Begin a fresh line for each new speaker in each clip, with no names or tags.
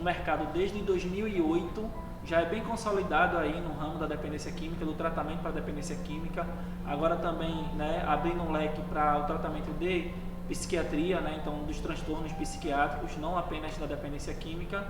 no mercado desde 2008, já é bem consolidado aí no ramo da dependência química, do tratamento para dependência química. Agora também, né, abrindo um leque para o tratamento de psiquiatria, né, então dos transtornos psiquiátricos, não apenas da dependência química.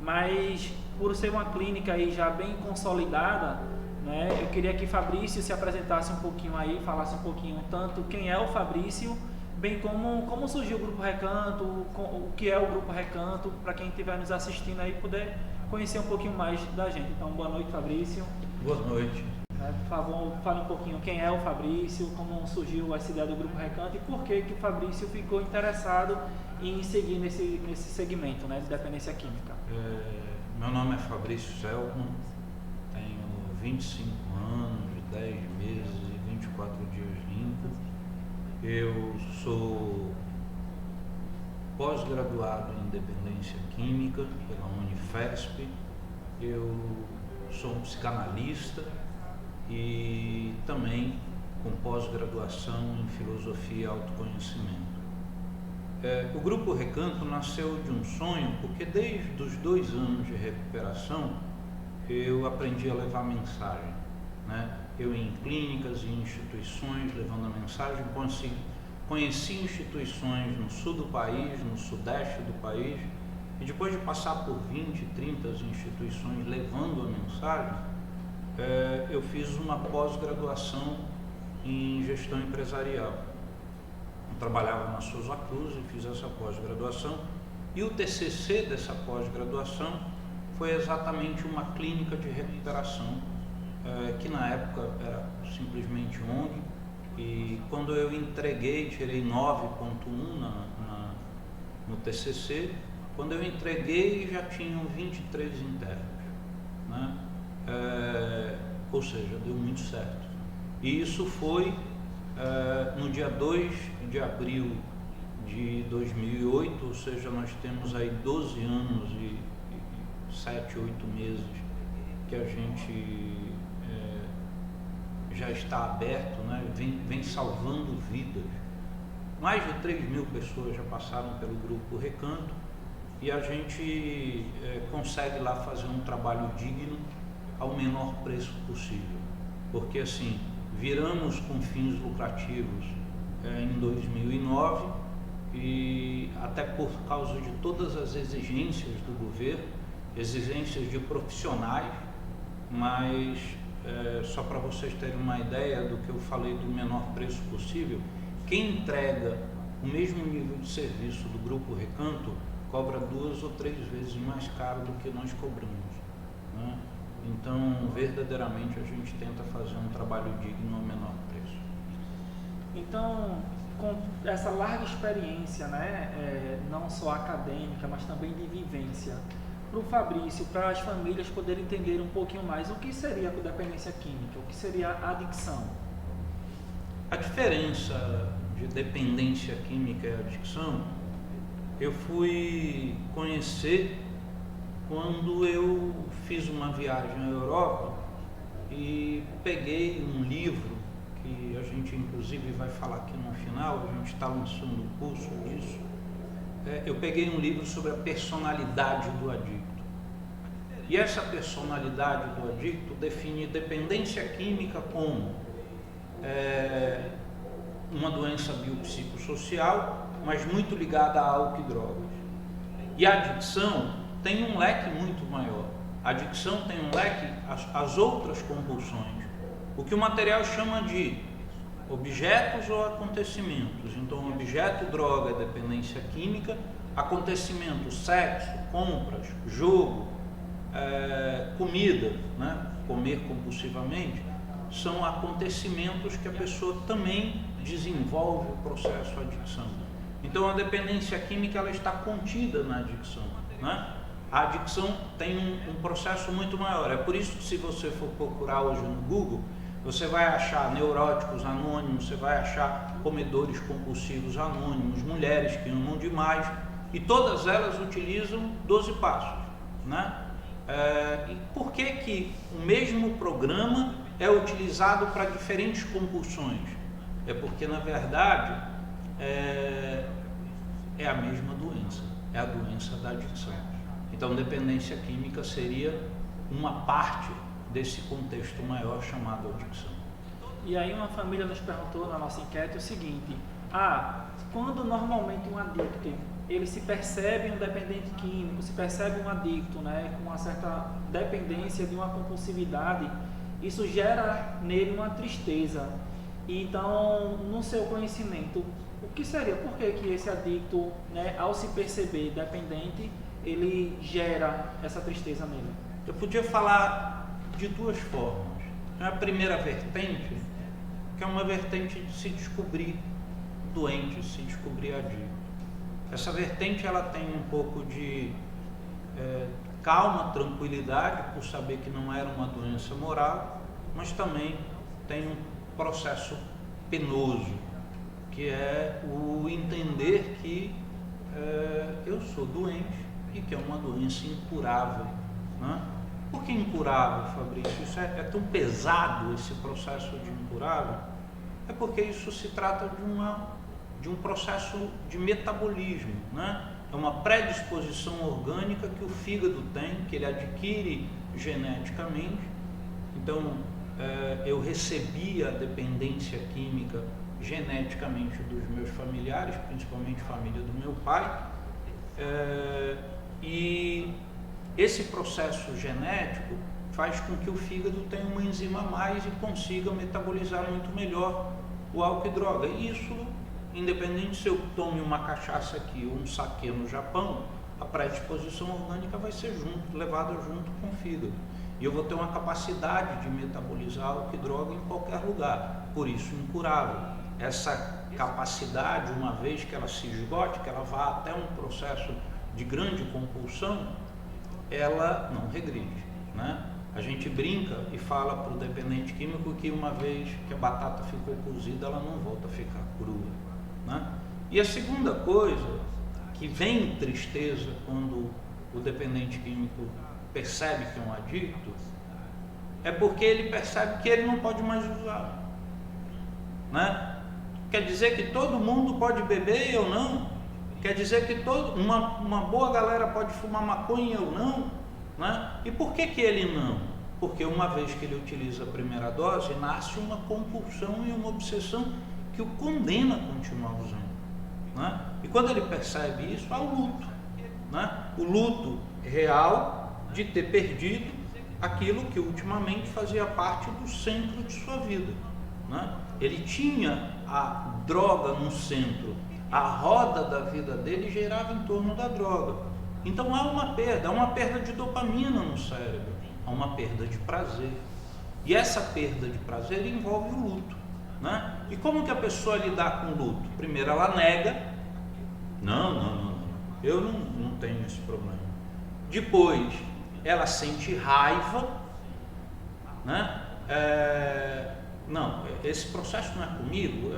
Mas por ser uma clínica aí já bem consolidada, né, eu queria que Fabrício se apresentasse um pouquinho aí, falasse um pouquinho tanto quem é o Fabrício, bem como surgiu o Grupo Recanto, o que é o Grupo Recanto, para quem estiver nos assistindo aí poder conhecer um pouquinho mais da gente. Então, boa noite, Fabrício.
Boa noite.
Por favor, fale um pouquinho quem é o Fabrício, como surgiu essa ideia do Grupo Recanto e por que o Fabrício ficou interessado em seguir nesse segmento, né, de dependência química.
Meu nome é Fabrício Selman, tenho 25 anos, 10 meses e 24 dias limpo. Eu sou pós-graduado em dependência química pela Unifesp. Eu sou um psicanalista e também com pós-graduação em filosofia e autoconhecimento. O Grupo Recanto nasceu de um sonho, porque desde os 2 anos de recuperação eu aprendi a levar mensagem, né? Eu em clínicas e instituições levando a mensagem, conheci instituições no sul do país, no sudeste do país, e depois de passar por 20, 30 instituições levando a mensagem, eu fiz uma pós-graduação em gestão empresarial. Eu trabalhava na Souza Cruz e fiz essa pós-graduação, e o TCC dessa pós-graduação foi exatamente uma clínica de recuperação, que na época era simplesmente ONG, e quando eu entreguei, tirei 9.1 no TCC, quando eu entreguei já tinham 23 internos, né? Ou seja, deu muito certo. E isso foi no dia 2 de abril de 2008, ou seja, nós temos aí 12 anos e 7, 8 meses que a gente já está aberto, né? Vem salvando vidas. Mais de 3.000 pessoas já passaram pelo Grupo Recanto e a gente consegue lá fazer um trabalho digno ao menor preço possível, porque assim, viramos com fins lucrativos em 2009 e até por causa de todas as exigências do governo, exigências de profissionais, mas só para vocês terem uma ideia do que eu falei do menor preço possível, quem entrega o mesmo nível de serviço do Grupo Recanto cobra 2 ou 3 vezes mais caro do que nós cobramos, né? Então, verdadeiramente, a gente tenta fazer um trabalho digno ao menor preço.
Então, com essa larga experiência, né, não só acadêmica, mas também de vivência, para o Fabrício, para as famílias poderem entender um pouquinho mais o que seria a dependência química, o que seria a adicção.
A diferença de dependência química e adicção, eu fui conhecer quando eu fiz uma viagem à Europa e peguei um livro, que a gente inclusive vai falar aqui no final, a gente está lançando um curso disso. Eu peguei um livro sobre a personalidade do adicto. E essa personalidade do adicto define dependência química como uma doença biopsicossocial, mas muito ligada a álcool e drogas. E a adicção tem um leque muito maior. A adicção tem um leque às outras compulsões, o que o material chama de objetos ou acontecimentos. Então, objeto, droga, dependência química, acontecimento, sexo, compras, jogo, comida, né? Comer compulsivamente, são acontecimentos que a pessoa também desenvolve o processo de adicção. Então, a dependência química ela está contida na adicção, né? A adicção tem um processo muito maior. É por isso que, se você for procurar hoje no Google, você vai achar neuróticos anônimos, você vai achar comedores compulsivos anônimos, mulheres que amam demais, e todas elas utilizam 12 passos, né? E por que o mesmo programa é utilizado para diferentes compulsões? É porque, na verdade, é a mesma doença, é a doença da adicção. Então, dependência química seria uma parte desse contexto maior chamado adicção.
E aí uma família nos perguntou na nossa enquete o seguinte: quando normalmente um adicto ele se percebe um dependente químico, se percebe um adicto, né, com uma certa dependência de uma compulsividade, isso gera nele uma tristeza. E então, no seu conhecimento, o que seria? Por que esse adicto, né, ao se perceber dependente, ele gera essa tristeza nele?
Eu podia falar de duas formas. A primeira vertente, que é uma vertente de se descobrir doente, se descobrir adicto. Essa vertente ela tem um pouco de calma, tranquilidade, por saber que não era uma doença moral, mas também tem um processo penoso, que é o entender que eu sou doente e que é uma doença incurável, né? Por que incurável, Fabrício? Isso é tão pesado, esse processo de incurável? É porque isso se trata de um processo de metabolismo, né? É uma predisposição orgânica que o fígado tem, que ele adquire geneticamente. Então, eu recebi a dependência química geneticamente dos meus familiares, principalmente família do meu pai, e esse processo genético faz com que o fígado tenha uma enzima a mais e consiga metabolizar muito melhor o álcool e droga. E isso, independente se eu tome uma cachaça aqui ou um saquê no Japão, a predisposição orgânica vai ser levada junto com o fígado. E eu vou ter uma capacidade de metabolizar álcool e droga em qualquer lugar, por isso incurável. Essa capacidade, uma vez que ela se esgote, que ela vá até um processo de grande compulsão, ela não regride, né? A gente brinca e fala para o dependente químico que uma vez que a batata ficou cozida, ela não volta a ficar crua, né? E a segunda coisa, que vem tristeza quando o dependente químico percebe que é um adicto, é porque ele percebe que ele não pode mais usar, né? Quer dizer que todo mundo pode beber e eu não? Quer dizer que uma boa galera pode fumar maconha e eu não, né? E por que ele não? Porque uma vez que ele utiliza a primeira dose, nasce uma compulsão e uma obsessão que o condena a continuar usando, né? E quando ele percebe isso, há o luto, né? O luto real de ter perdido aquilo que ultimamente fazia parte do centro de sua vida, né? Ele tinha a droga no centro, a roda da vida dele girava em torno da droga. Então há uma perda de dopamina no cérebro, há uma perda de prazer. E essa perda de prazer envolve o luto, né? E como que a pessoa lidar com o luto? Primeiro ela nega, não, eu não tenho esse problema. Depois ela sente raiva, né? Não, esse processo não é comigo,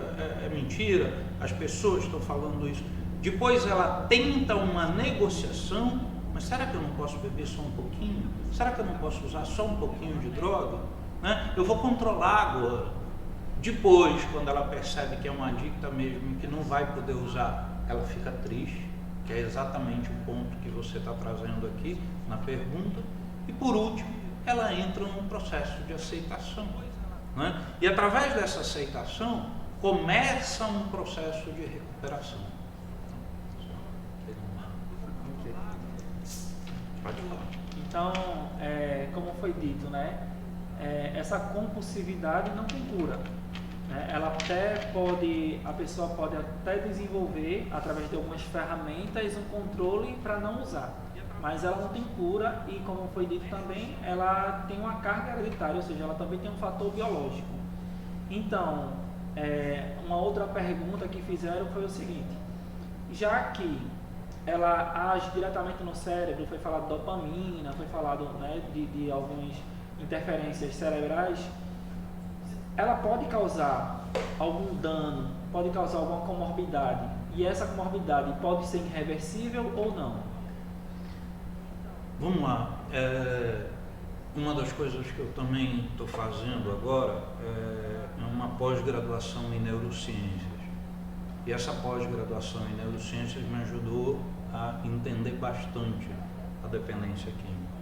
é mentira, as pessoas estão falando isso. Depois ela tenta uma negociação, mas será que eu não posso beber só um pouquinho? Será que eu não posso usar só um pouquinho de droga? Né? Eu vou controlar agora. Depois, quando ela percebe que é uma adicta mesmo e que não vai poder usar, ela fica triste, que é exatamente o ponto que você está trazendo aqui na pergunta. E por último, ela entra num processo de aceitação, né? E através dessa aceitação começa um processo de recuperação. Pode falar.
Então, como foi dito, né? Essa compulsividade não tem cura, né? A pessoa pode até desenvolver, através de algumas ferramentas, um controle para não usar, mas ela não tem cura e, como foi dito também, ela tem uma carga hereditária, ou seja, ela também tem um fator biológico. Então, uma outra pergunta que fizeram foi o seguinte: já que ela age diretamente no cérebro, foi falado de dopamina, foi falado, né, de algumas interferências cerebrais, ela pode causar algum dano, pode causar alguma comorbidade, e essa comorbidade pode ser irreversível ou não?
Vamos lá. Uma das coisas que eu também estou fazendo agora é uma pós-graduação em neurociências. E essa pós-graduação em neurociências me ajudou a entender bastante a a dependência química.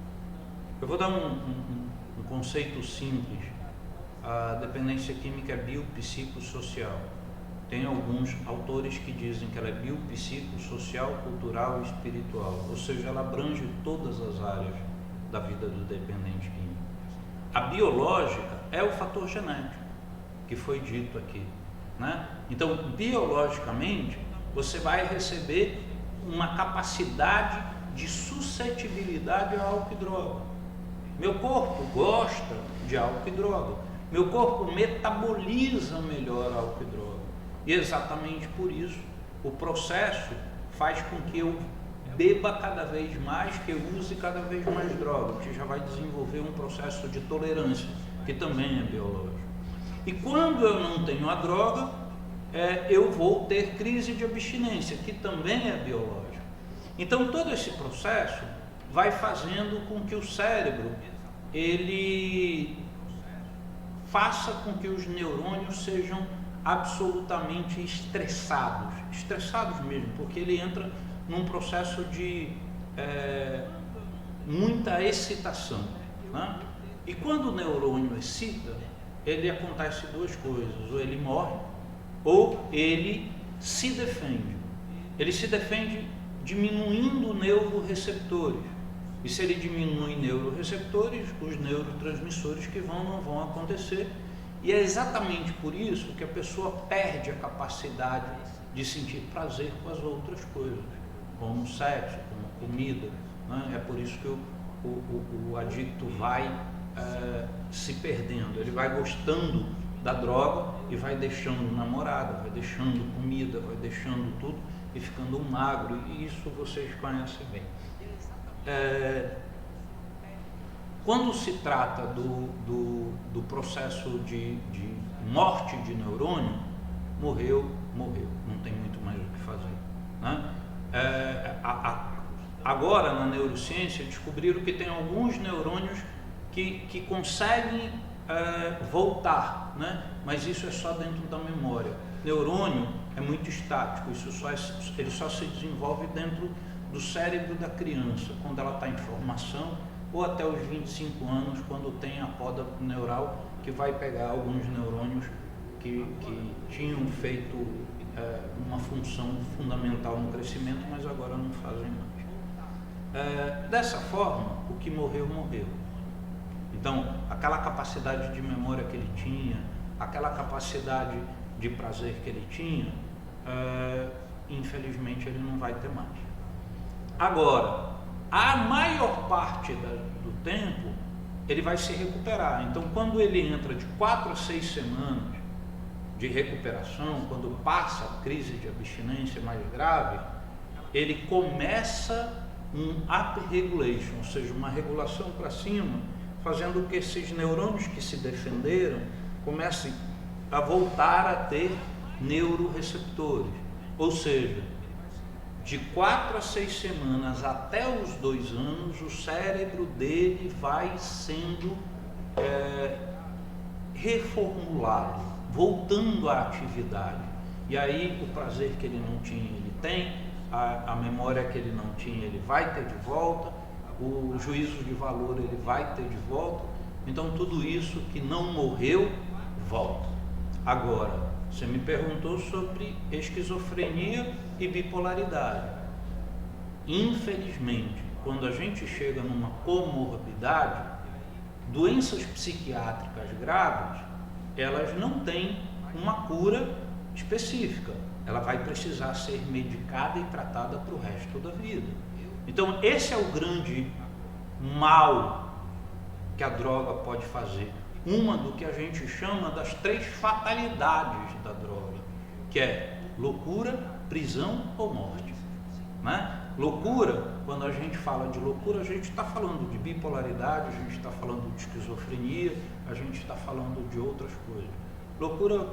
Eu vou dar um conceito simples. A dependência química é biopsicossocial. Tem alguns autores que dizem que ela é biopsicossocial, cultural e espiritual, ou seja, ela abrange todas as áreas da vida do dependente químico. A biológica é o fator genético, que foi dito aqui, né? Então, biologicamente, você vai receber uma capacidade de suscetibilidade a álcool e droga. Meu corpo gosta de álcool e droga. Meu corpo metaboliza melhor álcool e droga. E exatamente por isso, o processo faz com que eu beba cada vez mais, que eu use cada vez mais droga, que já vai desenvolver um processo de tolerância, que também é biológico. E quando eu não tenho a droga, eu vou ter crise de abstinência, que também é biológico. Então todo esse processo vai fazendo com que o cérebro, ele faça com que os neurônios sejam absolutamente estressados mesmo, porque ele entra num processo de muita excitação, né? E quando o neurônio excita, ele acontece duas coisas: ou ele morre, ou ele se defende. Ele se defende diminuindo neuroreceptores. E se ele diminui neuroreceptores, os neurotransmissores que não vão acontecer. E é exatamente por isso que a pessoa perde a capacidade de sentir prazer com as outras coisas, como o sexo, como a comida, né? É por isso que o adicto vai se perdendo. Ele vai gostando da droga e vai deixando namorada, vai deixando comida, vai deixando tudo e ficando magro. E isso vocês conhecem bem. Quando se trata do processo de morte de neurônio, morreu, não tem muito mais o que fazer, né? Agora na neurociência descobriram que tem alguns neurônios que conseguem voltar, né? Mas isso é só dentro da memória. Neurônio é muito estático, ele só se desenvolve dentro do cérebro da criança, quando ela está em formação, ou até os 25 anos, quando tem a poda neural, que vai pegar alguns neurônios que tinham feito uma função fundamental no crescimento, mas agora não fazem mais. Dessa forma, o que morreu, morreu. Então, aquela capacidade de memória que ele tinha, aquela capacidade de prazer que ele tinha, infelizmente ele não vai ter mais. Agora, a maior parte do tempo ele vai se recuperar. Então, quando ele entra de 4 a 6 semanas de recuperação, quando passa a crise de abstinência mais grave, ele começa um upregulation, ou seja, uma regulação para cima, fazendo com que esses neurônios que se defenderam comecem a voltar a ter neuroreceptores. Ou seja, de 4 a 6 semanas até os 2 anos, o cérebro dele vai sendo reformulado, voltando à atividade. E aí o prazer que ele não tinha, ele tem, a memória que ele não tinha, ele vai ter de volta, o juízo de valor ele vai ter de volta. Então tudo isso que não morreu, volta. Agora, você me perguntou sobre esquizofrenia e bipolaridade. Infelizmente, quando a gente chega numa comorbidade, doenças psiquiátricas graves, elas não têm uma cura específica. Ela vai precisar ser medicada e tratada para o resto da vida. Então, esse é o grande mal que a droga pode fazer. Uma do que a gente chama das 3 fatalidades da droga, que é loucura, prisão ou morte, né? Loucura, quando a gente fala de loucura, a gente está falando de bipolaridade, a gente está falando de esquizofrenia, a gente está falando de outras coisas. Loucura,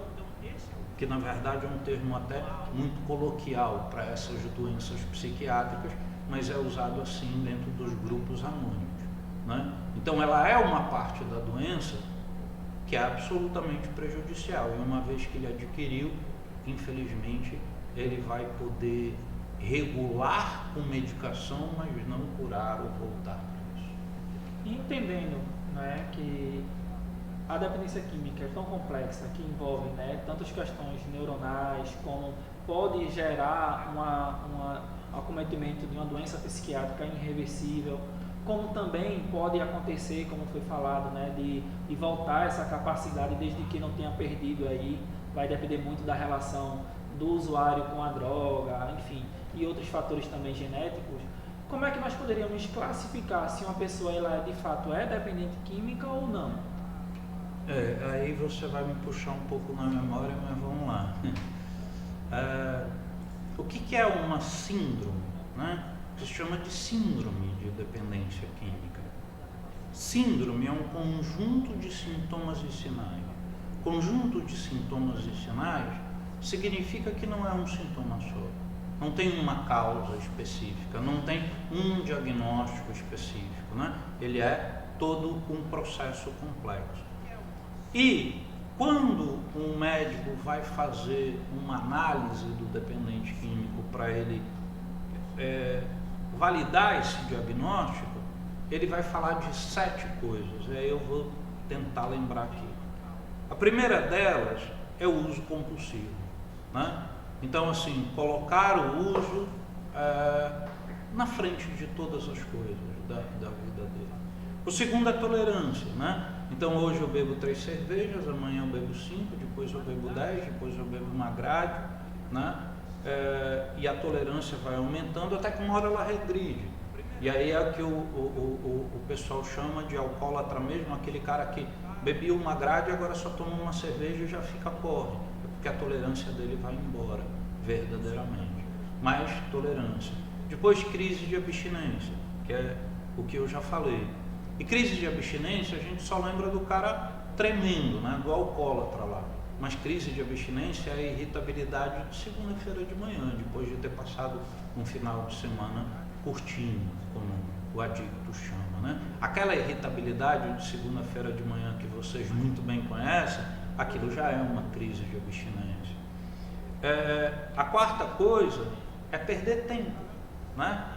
que na verdade é um termo até muito coloquial para essas doenças psiquiátricas, mas é usado assim dentro dos grupos anônimos, né? Então ela é uma parte da doença que é absolutamente prejudicial, e uma vez que ele adquiriu, infelizmente, ele vai poder regular com medicação, mas não curar ou voltar para isso.
E entendendo, né, que a dependência química é tão complexa que envolve, né, tantas questões neuronais, como pode gerar um acometimento de uma doença psiquiátrica irreversível, como também pode acontecer, como foi falado, né, de voltar essa capacidade desde que não tenha perdido aí, vai depender muito da relação do usuário com a droga, enfim, e outros fatores também genéticos. Como é que nós poderíamos classificar se uma pessoa ela de fato é dependente química ou não?
Aí você vai me puxar um pouco na memória, mas vamos lá. O que é uma síndrome, né? Se chama de síndrome de dependência química. Síndrome é um conjunto de sintomas e sinais. Conjunto de sintomas e sinais significa que não é um sintoma só. Não tem uma causa específica, não tem um diagnóstico específico, né? Ele é todo um processo complexo. E quando um médico vai fazer uma análise do dependente químico para ele validar esse diagnóstico, ele vai falar de 7 coisas, e aí eu vou tentar lembrar aqui. A primeira delas é o uso compulsivo, né? Então, assim, colocar o uso na frente de todas as coisas da vida dele. O segundo é tolerância, né? Então, hoje eu bebo 3 cervejas, amanhã eu bebo 5, depois eu bebo 10, depois eu bebo uma grade, né? E a tolerância vai aumentando até que uma hora ela regride. E aí é o que o pessoal chama de alcoólatra mesmo, aquele cara que bebia uma grade e agora só toma uma cerveja e já fica porre, porque a tolerância dele vai embora, verdadeiramente. Mais tolerância. Depois, crise de abstinência, que é o que eu já falei. E crise de abstinência, a gente só lembra do cara tremendo, né? Do alcoólatra lá. Mas crise de abstinência é a irritabilidade de segunda-feira de manhã, depois de ter passado um final de semana curtindo, como o adicto chama, né? Aquela irritabilidade de segunda-feira de manhã que vocês muito bem conhecem, aquilo já é uma crise de abstinência. A quarta coisa é perder tempo, né?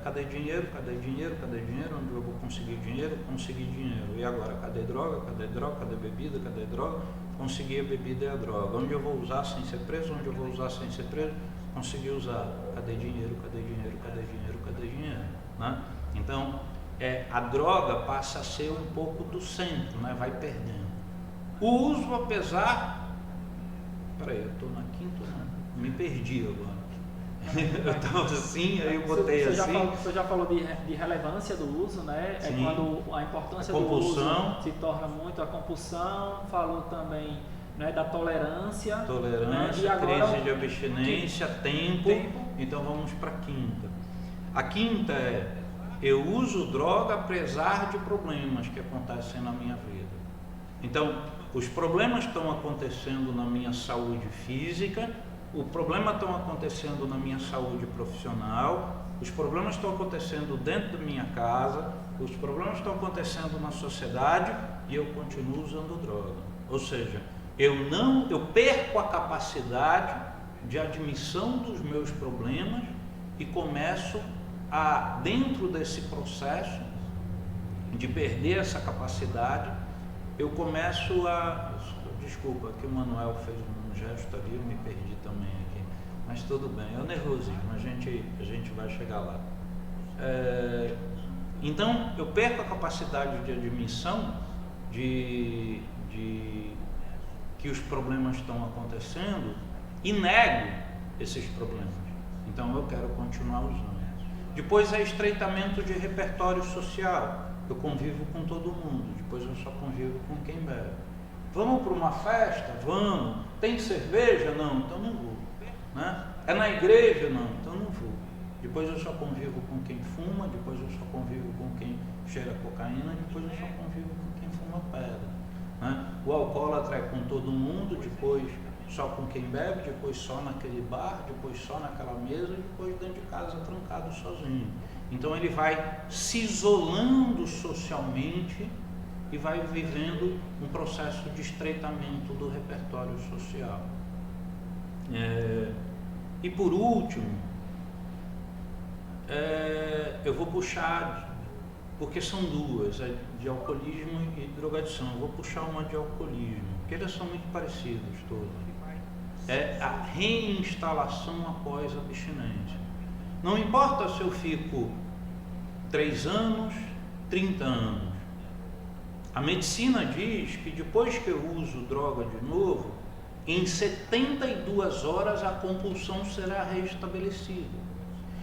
Cadê dinheiro? Cadê dinheiro? Cadê dinheiro? Onde eu vou conseguir dinheiro? Consegui dinheiro. E agora? Cadê droga? Cadê droga? Cadê bebida? Cadê droga? Consegui a bebida e a droga. Onde eu vou usar sem ser preso? Onde eu vou usar sem ser preso? Consegui usar. Cadê dinheiro? Cadê dinheiro? Cadê dinheiro? Cadê dinheiro? Né? Então, a droga passa a ser um pouco do centro, né? Vai perdendo. O uso, apesar... Peraí, eu estou na quinta, né? Me perdi agora. Eu estava assim, aí eu botei
você já falou de relevância do uso, né?
Sim.
É quando a importância do uso se torna muito a compulsão. Falou também, né, da tolerância.
Tolerância,
né? E agora,
crise de abstinência, tempo. Então vamos para a quinta. A quinta é: eu uso droga apesar de problemas que acontecem na minha vida. Então, os problemas estão acontecendo na minha saúde física, o problema estão acontecendo na minha saúde profissional, os problemas estão acontecendo dentro da minha casa, os problemas estão acontecendo na sociedade e eu continuo usando droga. Ou seja, eu perco a capacidade de admissão dos meus problemas e começo a, dentro desse processo de perder essa capacidade, eu começo a... Desculpa, que o Manuel fez um gesto ali, eu me perdi também aqui, mas tudo bem, é o nervosismo, a gente vai chegar lá. Então, eu perco a capacidade de admissão de que os problemas estão acontecendo e nego esses problemas. Então, eu quero continuar usando. Depois é estreitamento de repertório social. Eu convivo com todo mundo, depois eu só convivo com quem bebe. Vamos para uma festa? Vamos. Tem cerveja? Não, então não vou. Né? É na igreja? Não, então não vou. Depois eu só convivo com quem fuma, depois eu só convivo com quem cheira cocaína, depois eu só convivo com quem fuma pedra. Né? O alcoólatra é com todo mundo, depois só com quem bebe, depois só naquele bar, depois só naquela mesa, depois dentro de casa trancado sozinho. Então ele vai se isolando socialmente e vai vivendo um processo de estreitamento do repertório social. E por último, eu vou puxar, porque são duas, a de alcoolismo e drogadição. Eu vou puxar uma de alcoolismo, porque eles são muito parecidos todos. É a reinstalação após a abstinência. Não importa se eu fico 3 anos, 30 anos. A medicina diz que depois que eu uso droga de novo, em 72 horas a compulsão será restabelecida.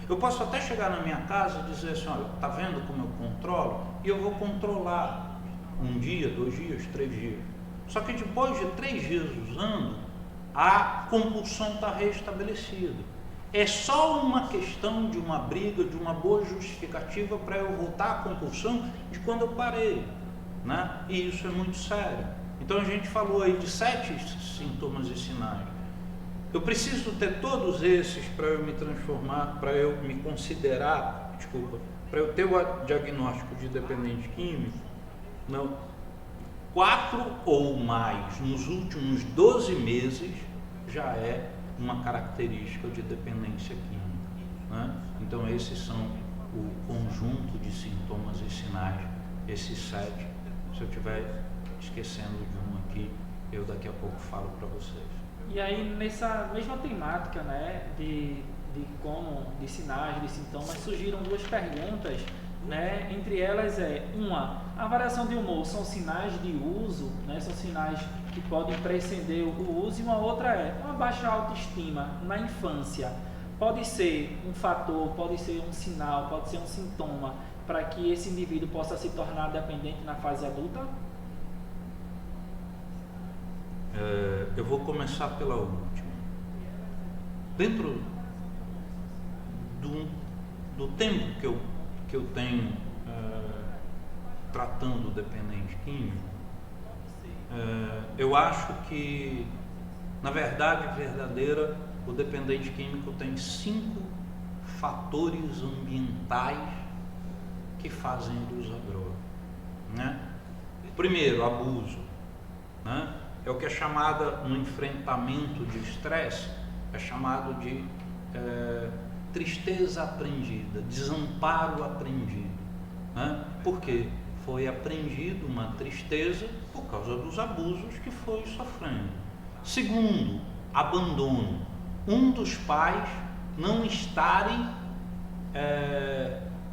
Eu posso até chegar na minha casa e dizer assim, olha, tá vendo como eu controlo? E eu vou controlar 1 dia, 2 dias, 3 dias. Só que depois de 3 dias usando, a compulsão está restabelecida. É só uma questão de uma briga, de uma boa justificativa para eu voltar à compulsão de quando eu parei, né? E isso é muito sério. Então a gente falou aí de 7 sintomas e sinais. Eu preciso ter todos esses para eu me transformar, para eu me considerar, para eu ter o diagnóstico de dependente químico. Não, 4 ou mais nos últimos 12 meses já é uma característica de dependência química, né? Então esses são o conjunto de sintomas e sinais, esses 7. Se eu estiver esquecendo de um aqui, eu daqui a pouco falo para vocês.
E aí nessa mesma temática, né, de sinais, de sintomas, surgiram 2 perguntas, né? Entre elas a variação de humor são sinais de uso, né? São sinais que podem preceder o uso, e uma outra uma baixa autoestima na infância. Pode ser um fator, pode ser um sinal, pode ser um sintoma para que esse indivíduo possa se tornar dependente na fase adulta?
Eu vou começar pela última. Dentro do tempo que eu tenho tratando o dependente químico, eu acho que, na verdade verdadeira, o dependente químico tem 5 fatores ambientais que fazem ele usar droga, né? Primeiro, abuso, né? É o que é chamado, no enfrentamento de estresse, é chamado de tristeza aprendida, desamparo aprendido, né? Porque foi aprendido uma tristeza por causa dos abusos que foi sofrendo. Segundo, abandono. Um dos pais não estarem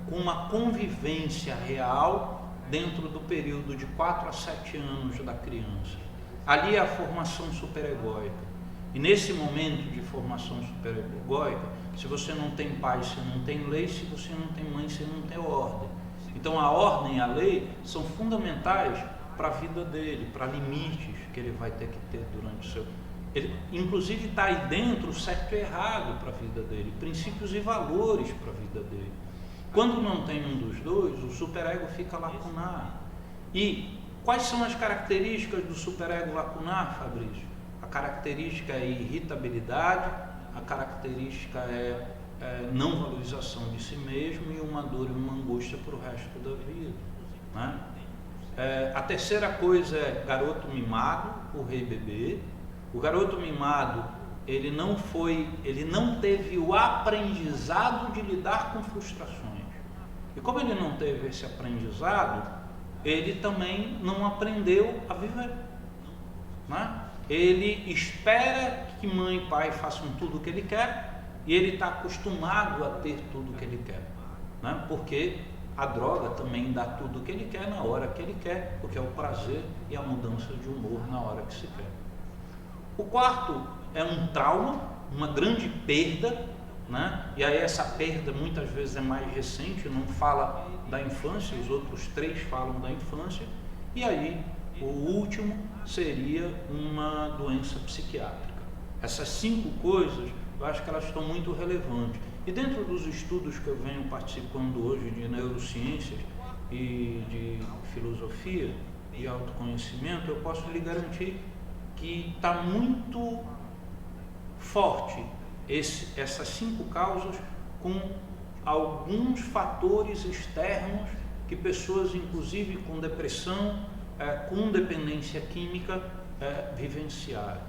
com uma convivência real dentro do período de 4 a 7 anos da criança. Ali é a formação superegóica. E nesse momento de formação superegóica, se você não tem pai, você não tem lei, se você não tem mãe, você não tem ordem. Então a ordem e a lei são fundamentais para a vida dele, para limites que ele vai ter que ter durante o seu... Ele, inclusive, está aí dentro o certo e errado para a vida dele, princípios e valores para a vida dele. Quando não tem um dos dois, o superego fica lacunar. E quais são as características do superego lacunar, Fabrício? A característica é irritabilidade, a característica é não valorização de si mesmo e uma dor e uma angústia para o resto da vida, né? A terceira coisa é garoto mimado, o rei bebê. O garoto mimado, ele não teve o aprendizado de lidar com frustrações. E como ele não teve esse aprendizado, ele também não aprendeu a viver, né? Ele espera que mãe e pai façam tudo o que ele quer e ele está acostumado a ter tudo o que ele quer, né? Porque a droga também dá tudo o que ele quer na hora que ele quer, porque é o prazer e a mudança de humor na hora que se quer. O quarto é um trauma, uma grande perda, né? E aí essa perda muitas vezes é mais recente, não fala da infância, os outros 3 falam da infância. E aí o último seria uma doença psiquiátrica. Essas 5 coisas, eu acho que elas estão muito relevantes. E dentro dos estudos que eu venho participando hoje de neurociências e de filosofia e autoconhecimento, eu posso lhe garantir que está muito forte essas 5 causas, com alguns fatores externos que pessoas, inclusive com depressão, com dependência química, vivenciaram.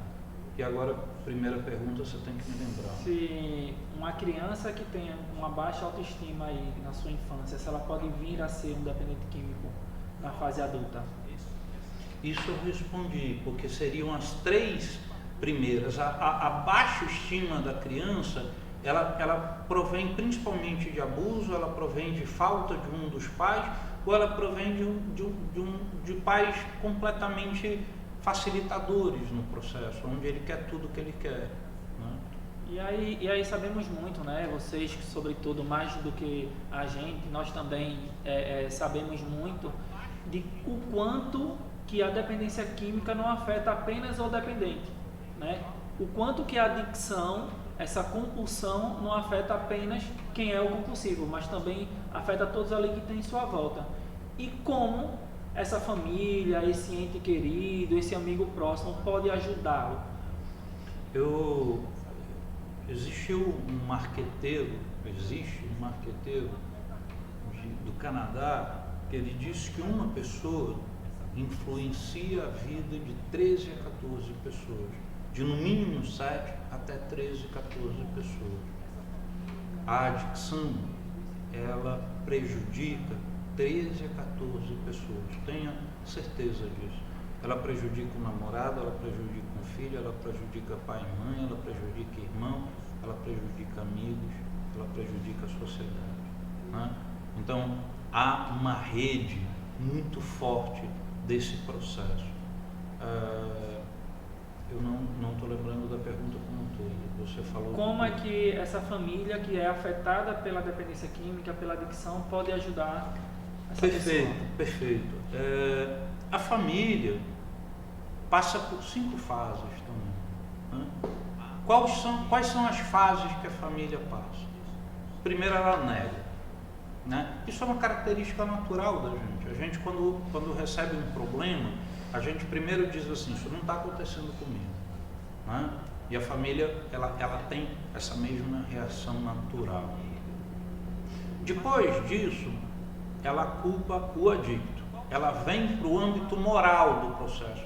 E agora, primeira pergunta, você tem que me lembrar.
Se uma criança que tem uma baixa autoestima aí na sua infância, se ela pode vir a ser um dependente químico na fase adulta?
Isso eu respondi, porque seriam as 3 primeiras. A baixa estima da criança, ela provém principalmente de abuso, ela provém de falta de um dos pais, ou ela provém de pais completamente facilitadores no processo, onde ele quer tudo o que ele quer, né?
E aí sabemos muito, né? Vocês, sobretudo, mais do que a gente, nós também sabemos muito de o quanto que a dependência química não afeta apenas o dependente, né? O quanto que a adicção, essa compulsão, não afeta apenas quem é o compulsivo, mas também afeta todos ali que tem em sua volta. E como essa família, esse ente querido, esse amigo próximo pode ajudá-lo?
Existe um marqueteiro do Canadá, que ele disse que uma pessoa influencia a vida de 13 a 14 pessoas, de no mínimo 7 até 13, 14 pessoas. A adicção, ela prejudica 13 a 14 pessoas, tenha certeza disso. Ela prejudica o namorado, ela prejudica o filho, ela prejudica pai e mãe, ela prejudica irmão, ela prejudica amigos, ela prejudica a sociedade, né? Então, há uma rede muito forte desse processo. Eu não estou lembrando da pergunta como um todo. Você falou...
Como é que essa família que é afetada pela dependência química, pela adicção, pode ajudar essa pessoa?
Perfeito. A família passa por 5 fases também, né? Quais são as fases que a família passa? Primeiro, ela nega, né? Isso é uma característica natural da gente. A gente, quando recebe um problema, a gente primeiro diz assim: isso não está acontecendo comigo, né? E a família, ela tem essa mesma reação natural. Depois disso, ela culpa o adicto. Ela vem para o âmbito moral do processo.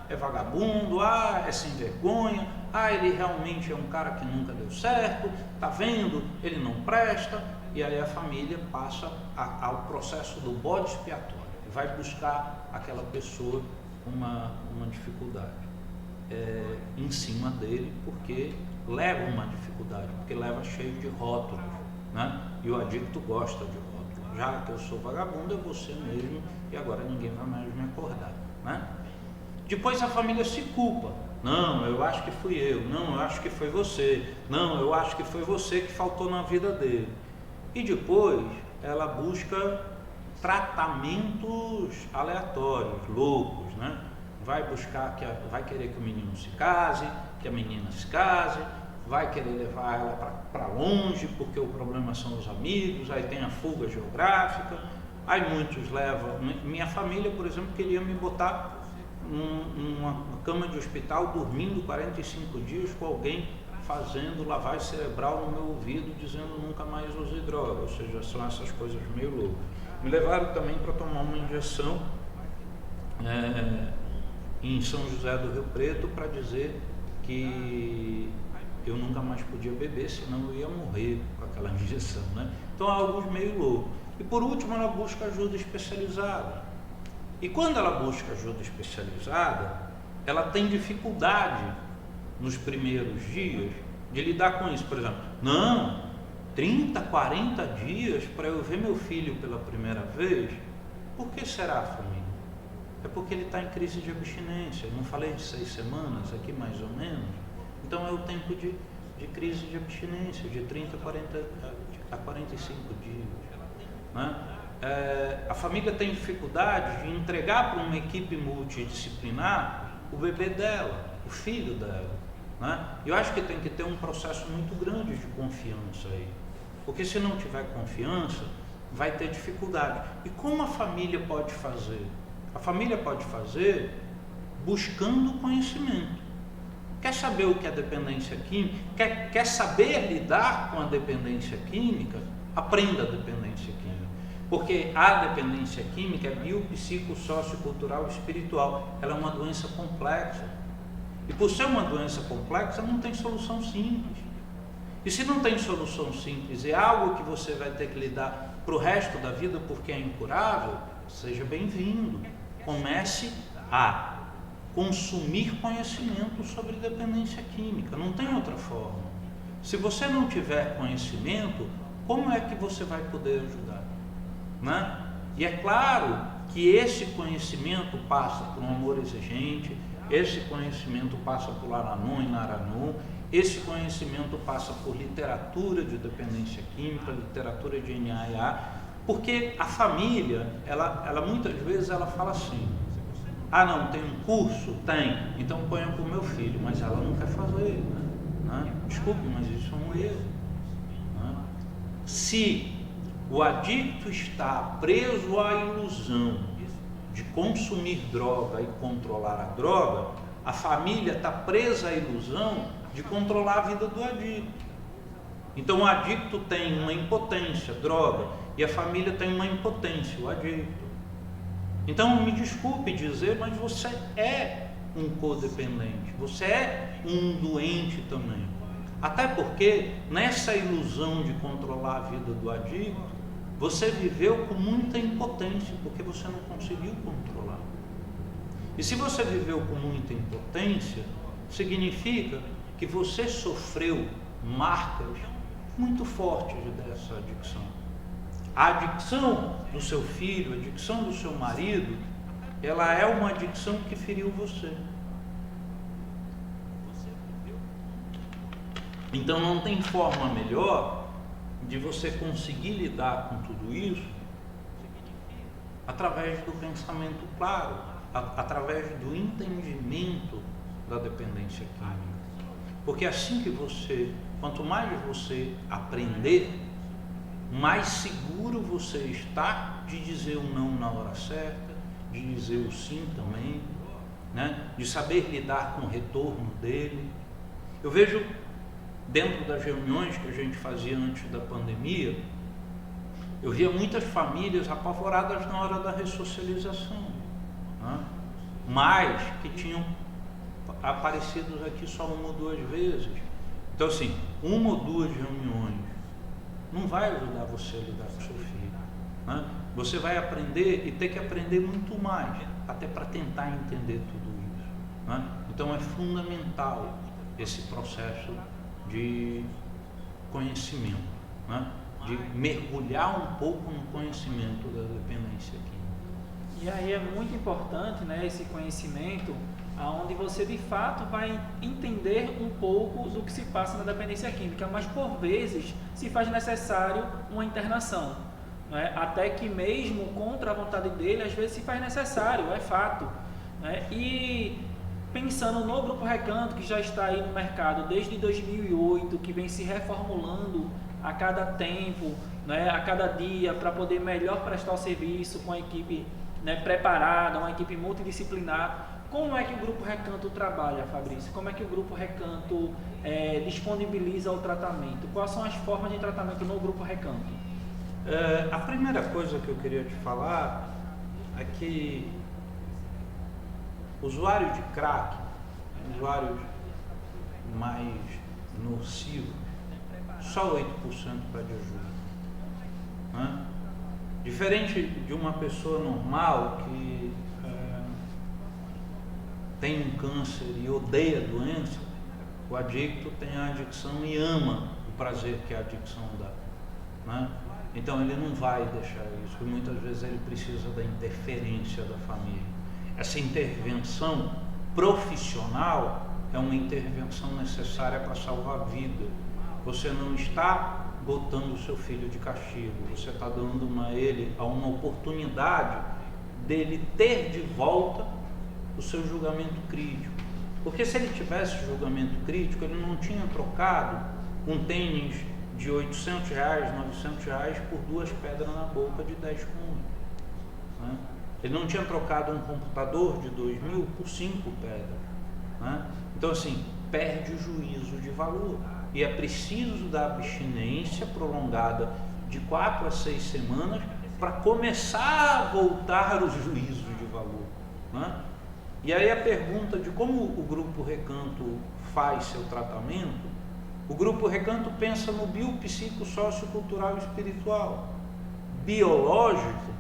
É vagabundo, é sem vergonha, ele realmente é um cara que nunca deu certo, tá vendo? Ele não presta. E aí a família passa ao processo do bode expiatório, vai buscar aquela pessoa uma dificuldade em cima dele, porque leva uma dificuldade, porque leva cheio de rótulos, né? E o adicto gosta de rótulos. Já que eu sou vagabundo, é você mesmo, e agora ninguém vai mais me acordar, né? Depois a família se culpa. Não, eu acho que fui eu. Não, eu acho que foi você. Não, eu acho que foi você que faltou na vida dele. E depois ela busca tratamentos aleatórios, loucos, né? Vai querer que o menino se case, que a menina se case, vai querer levar ela para longe, porque o problema são os amigos, aí tem a fuga geográfica, aí muitos levam... Minha família, por exemplo, queria me botar numa cama de hospital, dormindo 45 dias com alguém fazendo lavagem cerebral no meu ouvido, dizendo nunca mais use droga, ou seja, são essas coisas meio loucas. Me levaram também para tomar uma injeção em São José do Rio Preto, para dizer que eu nunca mais podia beber, senão eu ia morrer com aquela injeção, né? Então há alguns meio loucos. E por último, ela busca ajuda especializada. E quando ela busca ajuda especializada, ela tem dificuldade nos primeiros dias de lidar com isso. Por exemplo, 30, 40 dias para eu ver meu filho pela primeira vez. Por que será, família? É porque ele está em crise de abstinência. Eu não falei de 6 semanas aqui, mais ou menos. Então é o tempo de crise de abstinência, de 30 a 45 dias, né? A família tem dificuldade de entregar para uma equipe multidisciplinar o bebê dela, o filho dela, né? Eu acho que tem que ter um processo muito grande de confiança aí, porque se não tiver confiança, vai ter dificuldade. E como a família pode fazer? A família pode fazer buscando conhecimento. Quer saber o que é dependência química? Quer saber lidar com a dependência química? Aprenda a dependência química. Porque a dependência química é biopsico, sociocultural e espiritual. Ela é uma doença complexa. E por ser uma doença complexa, não tem solução simples. E se não tem solução simples, é algo que você vai ter que lidar para o resto da vida porque é incurável, seja bem-vindo. Comece a consumir conhecimento sobre dependência química, não tem outra forma. Se você não tiver conhecimento, como é que você vai poder ajudar? Né? E é claro que esse conhecimento passa por um amor exigente, esse conhecimento passa por Laranu e Naranu, esse conhecimento passa por literatura de dependência química, literatura de NA, porque a família, ela muitas vezes ela fala assim: ah, não, tem um curso? Tem, então ponha para o meu filho, mas ela não quer fazer, né? Desculpe, mas isso é um erro, né? Se o adicto está preso à ilusão de consumir droga e controlar a droga, a família está presa à ilusão de controlar a vida do adicto. Então o adicto tem uma impotência, droga, e a família tem uma impotência, o adicto. Então me desculpe dizer, mas você é um codependente, você é um doente também. Até porque nessa ilusão de controlar a vida do adicto, você viveu com muita impotência, porque você não conseguiu controlar. E se você viveu com muita impotência, significa que você sofreu marcas muito fortes dessa adicção. A adicção do seu filho, a adicção do seu marido, ela é uma adicção que feriu você. Então não tem forma melhor de você conseguir lidar com tudo isso através do pensamento claro, através do entendimento da dependência química. Porque assim que você, quanto mais você aprender, mais seguro você está de dizer o não na hora certa, de dizer o sim também, né? De saber lidar com o retorno dele. Eu vejo dentro das reuniões que a gente fazia antes da pandemia, eu via muitas famílias apavoradas na hora da ressocialização, né? Mas que tinham aparecido aqui só uma ou duas vezes. Então assim, uma ou duas reuniões não vai ajudar você a lidar com seu filho, né? Você vai aprender e ter que aprender muito mais, até para tentar entender tudo isso, né? Então é fundamental esse processo de conhecimento, né? De mergulhar um pouco no conhecimento da dependência química.
E aí é muito importante, né, esse conhecimento, onde você de fato vai entender um pouco do que se passa na dependência química, mas por vezes se faz necessário uma internação, né? Até que mesmo contra a vontade dele, às vezes se faz necessário, é fato, né? E pensando no Grupo Recanto, que já está aí no mercado desde 2008, que vem se reformulando a cada tempo, né, a cada dia, para poder melhor prestar o serviço com a equipe, né, preparada, uma equipe multidisciplinar. Como é que o Grupo Recanto trabalha, Fabrício? Como é que o Grupo Recanto disponibiliza o tratamento? Quais são as formas de tratamento no Grupo Recanto?
A primeira coisa que eu queria te falar é que usuários de crack, usuários mais nocivos, só 8% pede ajuda, né? Diferente de uma pessoa normal que tem um câncer e odeia a doença, o adicto tem a adicção e ama o prazer que a adicção dá, né? Então ele não vai deixar isso, e muitas vezes ele precisa da interferência da família. Essa intervenção profissional é uma intervenção necessária para salvar a vida. Você não está botando o seu filho de castigo, você está dando a ele uma oportunidade dele ter de volta o seu julgamento crítico. Porque se ele tivesse julgamento crítico, ele não tinha trocado um tênis de R$800, R$900 por 2 pedras na boca de 10 contos, né? Ele não tinha trocado um computador de 2.000 por 5 pedras, né? Então assim, perde o juízo de valor. E é preciso da abstinência prolongada de 4 a 6 semanas para começar a voltar o juízo de valor, né? E aí a pergunta de como o Grupo Recanto faz seu tratamento, o Grupo Recanto pensa no biopsico, sociocultural e espiritual. Biológico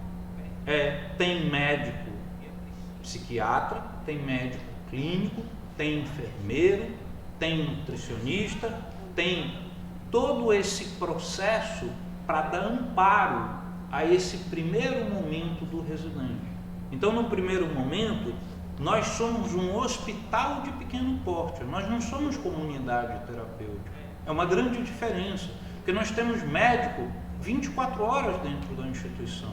tem médico psiquiatra, tem médico clínico, tem enfermeiro, tem nutricionista, tem todo esse processo para dar amparo a esse primeiro momento do residente. Então, no primeiro momento, nós somos um hospital de pequeno porte, nós não somos comunidade terapêutica. É uma grande diferença, porque nós temos médico 24 horas dentro da instituição,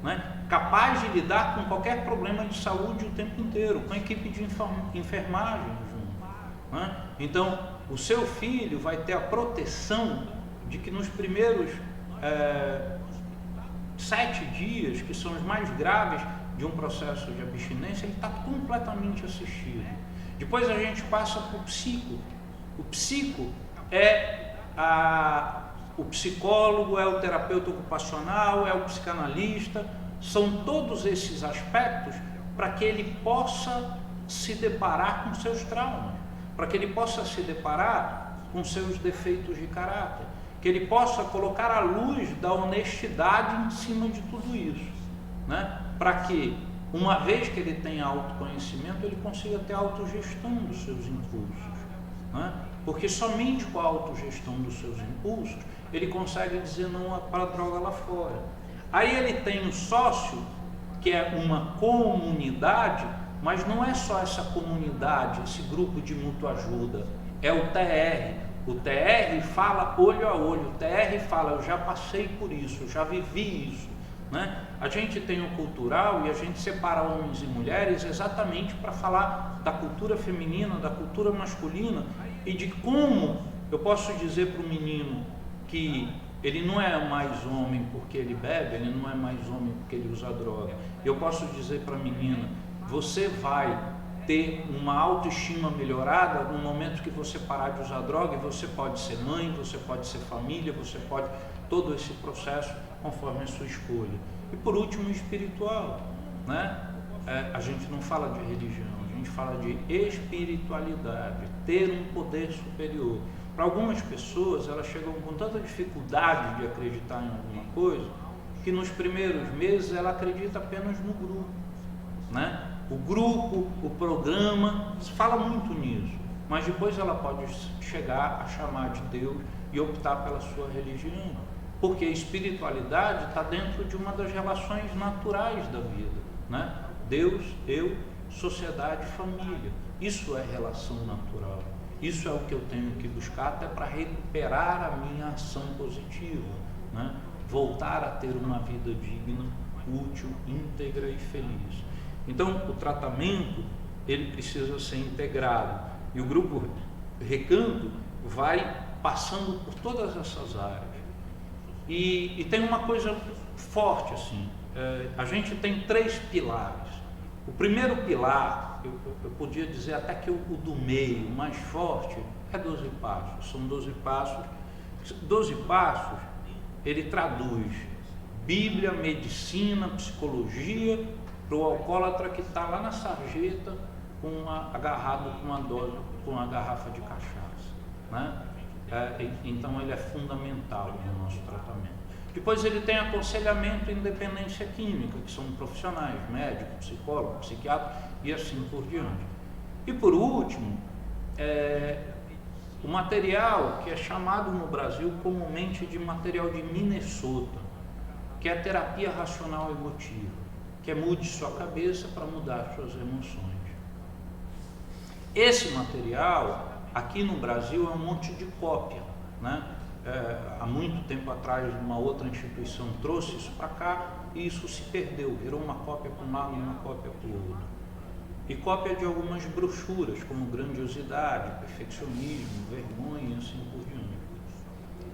né? Capaz de lidar com qualquer problema de saúde o tempo inteiro, com a equipe de enfermagem junto, né? Então, o seu filho vai ter a proteção de que nos primeiros 7 dias, que são os mais graves de um processo de abstinência, ele está completamente assistido. Depois a gente passa para o psico. O psico é o psicólogo, é o terapeuta ocupacional, é o psicanalista, são todos esses aspectos para que ele possa se deparar com seus traumas, para que ele possa se deparar com seus defeitos de caráter, que ele possa colocar a luz da honestidade em cima de tudo isso, né? Para que, uma vez que ele tenha autoconhecimento, ele consiga ter autogestão dos seus impulsos, né? Porque somente com a autogestão dos seus impulsos, ele consegue dizer não para a droga lá fora. Aí ele tem o sócio, que é uma comunidade, mas não é só essa comunidade, esse grupo de mútua ajuda, é o TR. O TR fala olho a olho, o TR fala, eu já passei por isso, eu já vivi isso, né? A gente tem o cultural e a gente separa homens e mulheres exatamente para falar da cultura feminina, da cultura masculina e de como eu posso dizer para o menino que ele não é mais homem porque ele bebe, ele não é mais homem porque ele usa droga. Eu posso dizer para a menina, você vai ter uma autoestima melhorada no momento que você parar de usar droga, e você pode ser mãe, você pode ser família, você pode todo esse processo conforme a sua escolha. E por último, o espiritual, né? A gente não fala de religião, a gente fala de espiritualidade, ter um poder superior. Para algumas pessoas, elas chegam com tanta dificuldade de acreditar em alguma coisa, que nos primeiros meses ela acredita apenas no grupo, né? O grupo, o programa, fala muito nisso, mas depois ela pode chegar a chamar de Deus e optar pela sua religião, porque a espiritualidade está dentro de uma das relações naturais da vida, né? Deus, eu, sociedade, família. Isso é relação natural. Isso é o que eu tenho que buscar até para recuperar a minha ação positiva, né? Voltar a ter uma vida digna, útil, íntegra e feliz. Então, o tratamento, ele precisa ser integrado. E o Grupo Recanto vai passando por todas essas áreas. E tem uma coisa forte, assim, a gente tem 3 pilares. O primeiro pilar, eu podia dizer até que o do meio, o mais forte, é 12 passos. São 12 passos. 12 passos, ele traduz Bíblia, medicina, psicologia, para o alcoólatra que está lá na sarjeta agarrado com uma garrafa de cachaça, né? Então ele é fundamental no nosso tratamento. Depois ele tem aconselhamento e independência química, que são profissionais, médico, psicólogo, psiquiatra e assim por diante. E por último, o material que é chamado no Brasil comumente de material de Minnesota, que é a terapia racional emotiva, que é mude sua cabeça para mudar suas emoções. Esse material, aqui no Brasil, é um monte de cópia, né? Há muito tempo atrás, uma outra instituição trouxe isso para cá e isso se perdeu, virou uma cópia para um lado e uma cópia para o outro. E cópia de algumas brochuras, como grandiosidade, perfeccionismo, vergonha e assim por diante.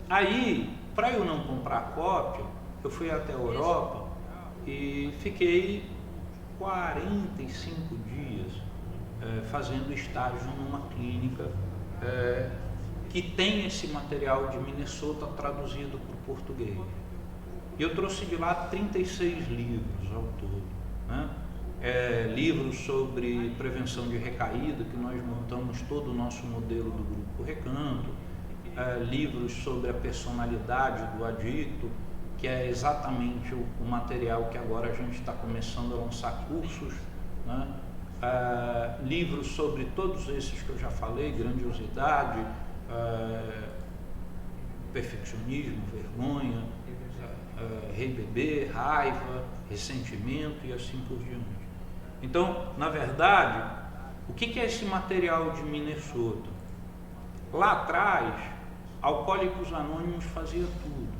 Aí, para eu não comprar cópia, eu fui até a Europa e fiquei 45 dias fazendo estágio numa clínica que tem esse material de Minnesota traduzido para o português. E eu trouxe de lá 36 livros ao todo, né? livros sobre prevenção de recaída, que nós montamos todo o nosso modelo do Grupo Recanto, livros sobre a personalidade do adicto, que é exatamente o material que agora a gente está começando a lançar cursos, né? Livros sobre todos esses que eu já falei, grandiosidade, perfeccionismo, vergonha, rei bebê, raiva, ressentimento e assim por diante. Então, na verdade, o que é esse material de Minnesota? Lá atrás, Alcoólicos Anônimos fazia tudo,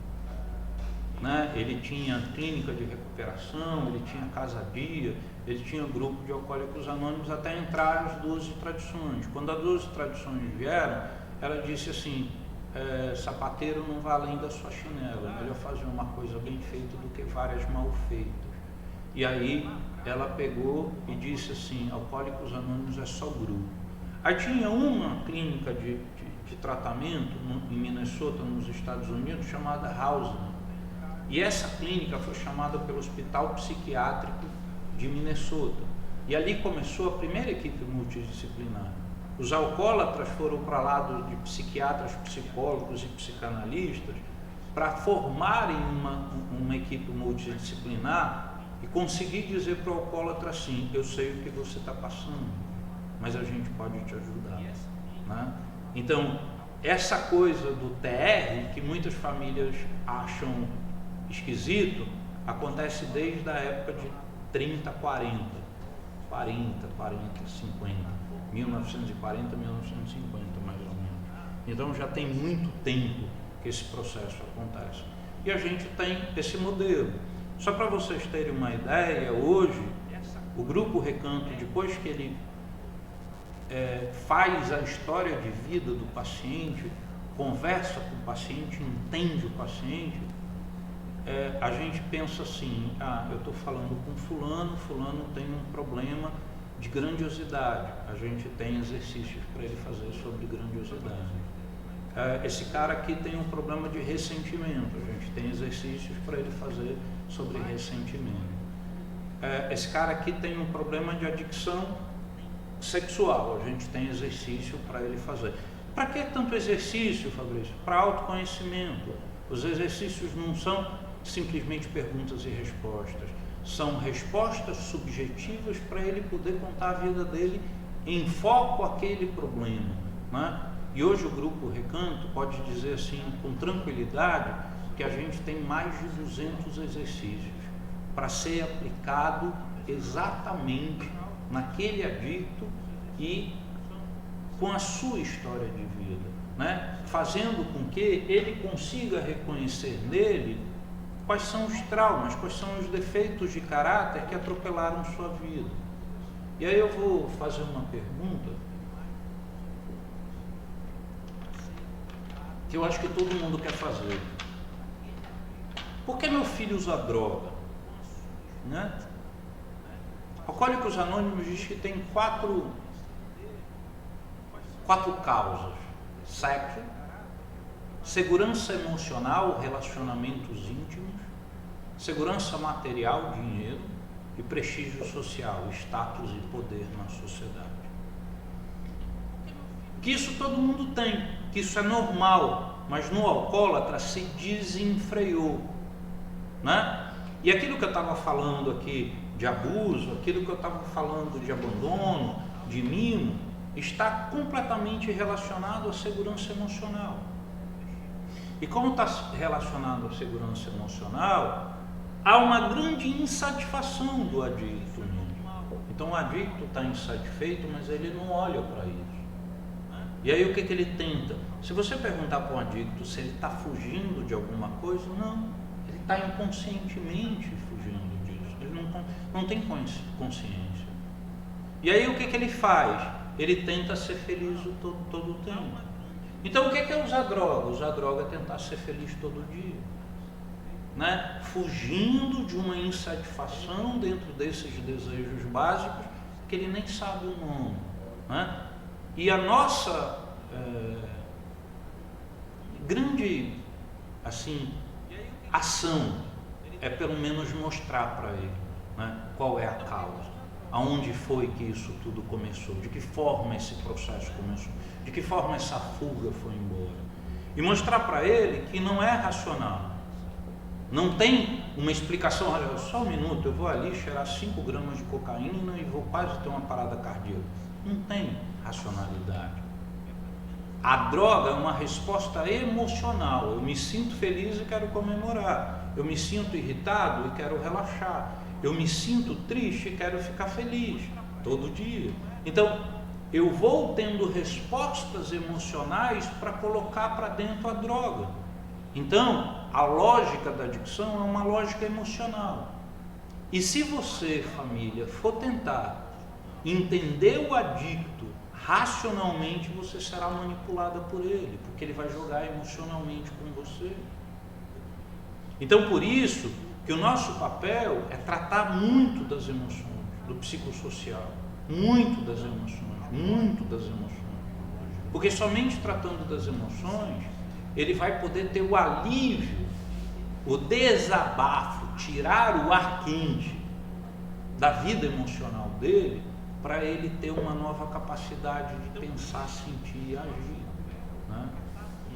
né? Ele tinha clínica de recuperação, ele tinha casa-dia, ele tinha grupo de Alcoólicos Anônimos até entrar as 12 tradições. Quando as 12 tradições vieram, ela disse assim, sapateiro não vai além da sua chinela, é melhor fazer uma coisa bem feita do que várias mal feitas. E aí ela pegou e disse assim, Alcoólicos Anônimos é só grupo. Aí tinha uma clínica de tratamento em Minnesota, nos Estados Unidos, chamada Hausman. E essa clínica foi chamada pelo Hospital Psiquiátrico de Minnesota. E ali começou a primeira equipe multidisciplinar. Os alcoólatras foram para lá de psiquiatras, psicólogos e psicanalistas para formarem uma equipe multidisciplinar e conseguir dizer para o alcoólatra assim, eu sei o que você está passando, mas a gente pode te ajudar, né? Então, essa coisa do TR, que muitas famílias acham esquisito, acontece desde a época de 30, 40, 50, 1940, 1950 mais ou menos. Então já tem muito tempo que esse processo acontece. E a gente tem esse modelo. Só para vocês terem uma ideia, hoje, o Grupo Recanto, depois que ele faz a história de vida do paciente, conversa com o paciente, entende o paciente, a gente pensa assim, eu estou falando com fulano tem um problema de grandiosidade, a gente tem exercícios para ele fazer sobre grandiosidade. Esse cara aqui tem um problema de ressentimento, a gente tem exercícios para ele fazer sobre ressentimento. Esse cara aqui tem um problema de adicção sexual, a gente tem exercício para ele fazer. Para que tanto exercício, Fabrício? Para autoconhecimento. Os exercícios não são simplesmente perguntas e respostas, são respostas subjetivas para ele poder contar a vida dele em foco àquele problema, né? E hoje o Grupo Recanto pode dizer assim com tranquilidade que a gente tem mais de 200 exercícios para ser aplicado exatamente naquele adicto e com a sua história de vida, né? Fazendo com que ele consiga reconhecer nele quais são os traumas, quais são os defeitos de caráter que atropelaram sua vida. E aí eu vou fazer uma pergunta que eu acho que todo mundo quer fazer. Por que meu filho usa droga? Né? Alcoólicos Anônimos diz que tem quatro causas: sexo, segurança emocional, relacionamentos íntimos, segurança material, dinheiro, e prestígio social, status e poder na sociedade. Que isso todo mundo tem, que isso é normal, mas no alcoólatra se desenfreou, né? E aquilo que eu estava falando aqui de abuso, aquilo que eu estava falando de abandono, de mimo, está completamente relacionado à segurança emocional. E como está relacionado à segurança emocional, há uma grande insatisfação do adicto mesmo. Então o adicto está insatisfeito, mas ele não olha para isso. E aí o que ele tenta? Se você perguntar para um adicto se ele está fugindo de alguma coisa, não. Ele está inconscientemente fugindo disso. Ele não tem consciência. E aí o que ele faz? Ele tenta ser feliz todo o tempo. Então o que é usar droga? Usar droga é tentar ser feliz todo dia, né? Fugindo de uma insatisfação dentro desses desejos básicos que ele nem sabe o nome, né? E a nossa grande ação é pelo menos mostrar para ele, né, qual é a causa. aonde foi que isso tudo começou, de que forma esse processo começou, de que forma essa fuga foi embora. E mostrar para ele que não é racional. Não tem uma explicação, olha, só um minuto, eu vou ali cheirar 5 gramas de cocaína e vou quase ter uma parada cardíaca. Não tem racionalidade. A droga é uma resposta emocional. Eu me sinto feliz e quero comemorar. Eu me sinto irritado e quero relaxar. Eu me sinto triste e quero ficar feliz todo dia. Então, eu vou tendo respostas emocionais para colocar para dentro a droga. Então, a lógica da adicção é uma lógica emocional. E se você, família, for tentar entender o adicto racionalmente, você será manipulada por ele, porque ele vai jogar emocionalmente com você. Então, por isso que o nosso papel é tratar muito das emoções, do psicossocial, muito das emoções. Porque somente tratando das emoções, ele vai poder ter o alívio, o desabafo, tirar o ar quente da vida emocional dele, para ele ter uma nova capacidade de pensar, sentir e agir, né?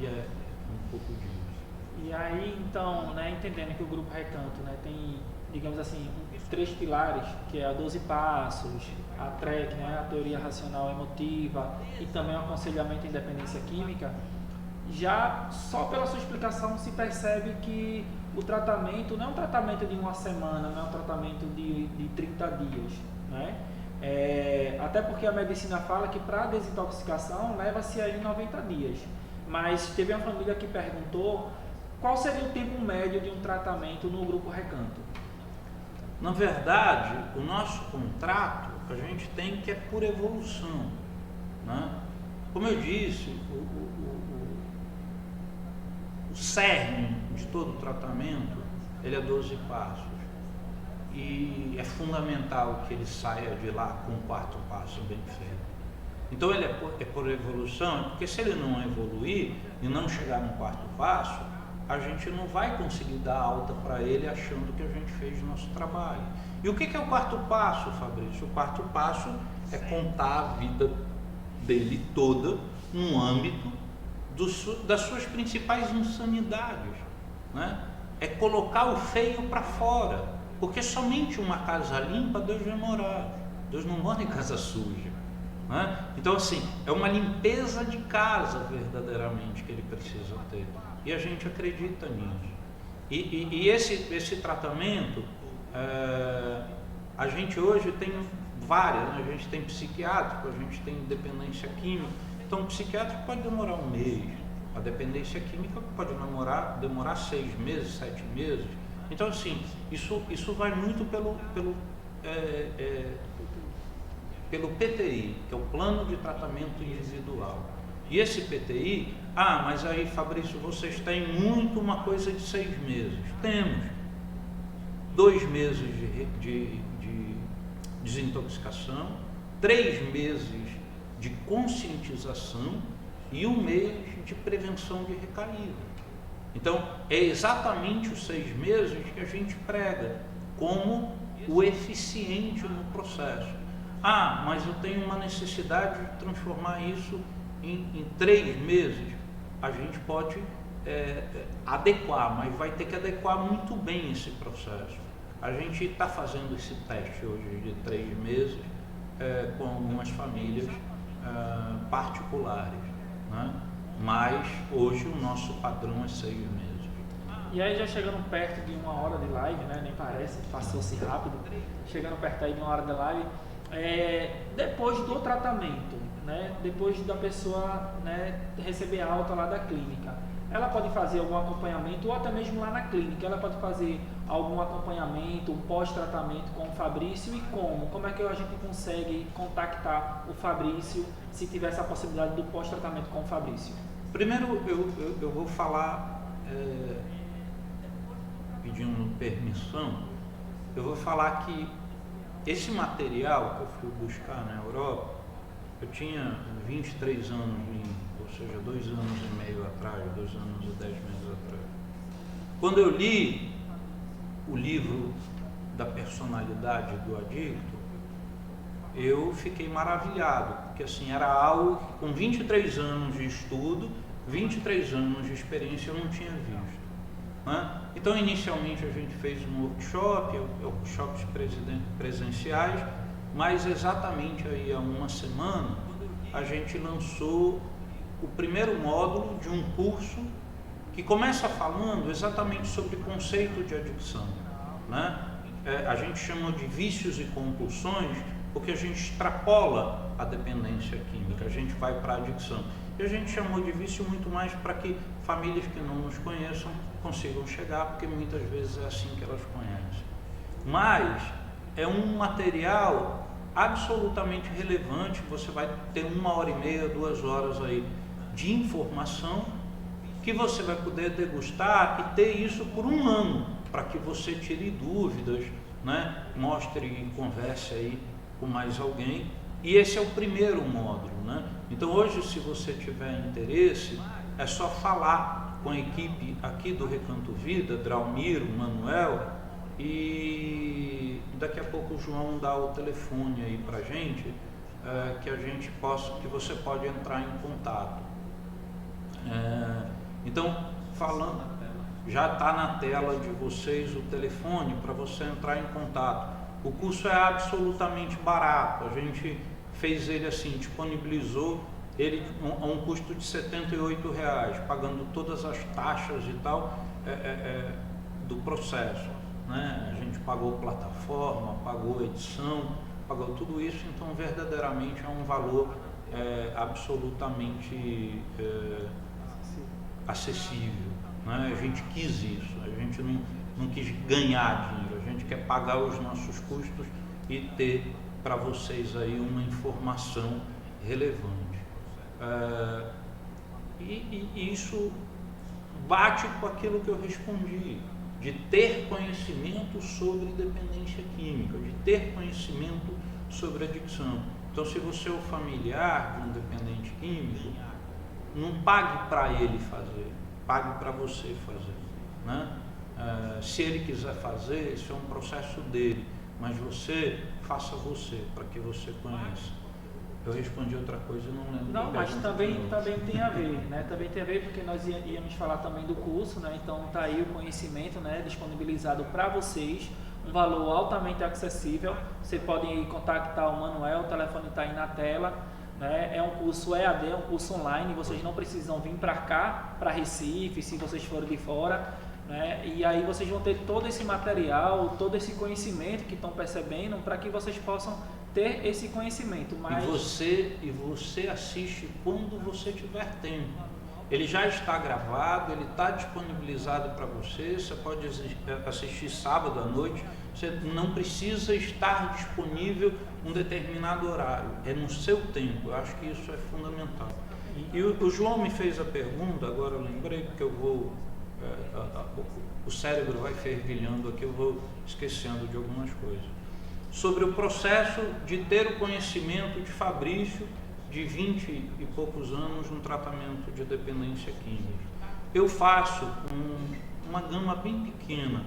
E é um pouco disso.
E aí, então, né, entendendo que o Grupo Recanto, né, tem, digamos assim, 3 pilares, que é a 12 passos, a TREC, né, a teoria racional emotiva, e também o aconselhamento em dependência química, já só pela sua explicação se percebe que o tratamento não é um tratamento de uma semana, não é um tratamento de 30 dias, né? Até porque a medicina fala que para a desintoxicação leva-se aí 90 dias. Mas teve uma família que perguntou qual seria o tempo médio de um tratamento no Grupo Recanto.
Na verdade, o nosso contrato, a gente tem que é por evolução, né? Como eu disse, o cerne de todo o tratamento, ele é 12 passos. E é fundamental que ele saia de lá com o 4º passo bem feito. Então ele é por evolução, porque se ele não evoluir e não chegar no 4º passo, a gente não vai conseguir dar alta para ele achando que a gente fez o nosso trabalho. E o que é o 4º passo, Fabrício? O 4º passo é contar a vida dele toda no âmbito das suas principais insanidades, né? É colocar o feio para fora, porque somente uma casa limpa Deus vai morar. Deus não mora em casa suja, né? Então, assim, é uma limpeza de casa verdadeiramente que ele precisa ter, e a gente acredita nisso. E esse tratamento, a gente hoje tem várias, né? A gente tem psiquiátrico, a gente tem dependência química. Então, o psiquiátrico pode demorar 1 mês, a dependência química pode demorar 6 meses, 7 meses. Então, assim, isso vai muito pelo PTI, que é o Plano de Tratamento Individual. E esse PTI, mas aí, Fabrício, vocês têm muito uma coisa de 6 meses. Temos 2 meses de desintoxicação, 3 meses de conscientização e 1 mês de prevenção de recaída. Então, é exatamente os 6 meses que a gente prega como o eficiente no processo. Mas eu tenho uma necessidade de transformar isso em 3 meses. A gente pode adequar, mas vai ter que adequar muito bem esse processo. A gente está fazendo esse teste hoje de 3 meses com algumas famílias particulares, né? Mas hoje o nosso padrão é 6 meses.
E aí, já chegando perto de 1 hora de live, né? Nem parece, passou-se rápido. Chegando perto aí de 1 hora de live, depois do tratamento, né? Depois da pessoa, né, receber alta lá da clínica, ela pode fazer algum acompanhamento, ou até mesmo lá na clínica, ela pode fazer algum acompanhamento, um pós-tratamento com o Fabrício. E como é que a gente consegue contactar o Fabrício se tiver essa possibilidade do pós-tratamento com o Fabrício?
Primeiro eu vou falar, pedindo permissão, eu vou falar que esse material que eu fui buscar na Europa, eu tinha 23 anos, ou seja, 2 anos e meio atrás, 2 anos e 10 meses atrás. Quando eu li o livro da personalidade do adicto, eu fiquei maravilhado, porque assim, era algo que com 23 anos de estudo, 23 anos de experiência eu não tinha visto. Né? Então, inicialmente a gente fez um workshop, workshops presenciais, mas exatamente aí há uma semana a gente lançou o primeiro módulo de um curso que começa falando exatamente sobre o conceito de adicção. Né? A gente chama de vícios e compulsões porque a gente extrapola a dependência química, a gente vai para a adicção. E a gente chamou de vício muito mais para que famílias que não nos conheçam consigam chegar, porque muitas vezes é assim que elas conhecem. Mas é um material absolutamente relevante, você vai ter 1h30, 2 horas aí de informação que você vai poder degustar e ter isso por 1 ano, para que você tire dúvidas, né? Mostre e converse aí com mais alguém. E esse é o primeiro módulo, né? Então hoje, se você tiver interesse, é só falar com a equipe aqui do Recanto Vida, Draumiro, Manuel, e daqui a pouco o João dá o telefone aí pra gente, que você pode entrar em contato. Então, falando, já está na tela de vocês o telefone para você entrar em contato. O curso é absolutamente barato, a gente fez ele assim, disponibilizou ele a um custo de R$ 78,00, pagando todas as taxas e tal do processo. Né? A gente pagou plataforma, pagou edição, pagou tudo isso, então verdadeiramente é um valor absolutamente acessível. Né? A gente quis isso, a gente não quis ganhar dinheiro, a gente quer pagar os nossos custos e ter para vocês aí uma informação relevante. E isso bate com aquilo que eu respondi, de ter conhecimento sobre dependência química, de ter conhecimento sobre adicção. Então, se você é o familiar de um dependente químico, não pague para ele fazer, pague para você fazer. Né? Se ele quiser fazer, isso é um processo dele, mas você, faça você, para que você conheça. Eu respondi outra coisa e não lembro.
Não, mas também tem a ver, né? Também tem a ver porque nós íamos falar também do curso, né? Então tá aí o conhecimento, né? Disponibilizado para vocês, um valor altamente acessível. Vocês podem contactar o Manuel, o telefone está aí na tela, né? É um curso EAD, é um curso online, vocês não precisam vir para cá, para Recife, se vocês forem de fora, né? E aí vocês vão ter todo esse material, todo esse conhecimento que estão percebendo, para que vocês possam ter esse conhecimento. Mas... E
você assiste quando você tiver tempo. Ele já está gravado, ele está disponibilizado para você pode assistir sábado à noite, você não precisa estar disponível em um determinado horário, é no seu tempo. Eu acho que isso é fundamental. E o João me fez a pergunta, agora eu lembrei, porque eu vou... o cérebro vai fervilhando aqui, eu vou esquecendo de algumas coisas. Sobre o processo de ter o conhecimento de Fabrício, de 20 e poucos anos, no tratamento de dependência química. Eu faço uma gama bem pequena,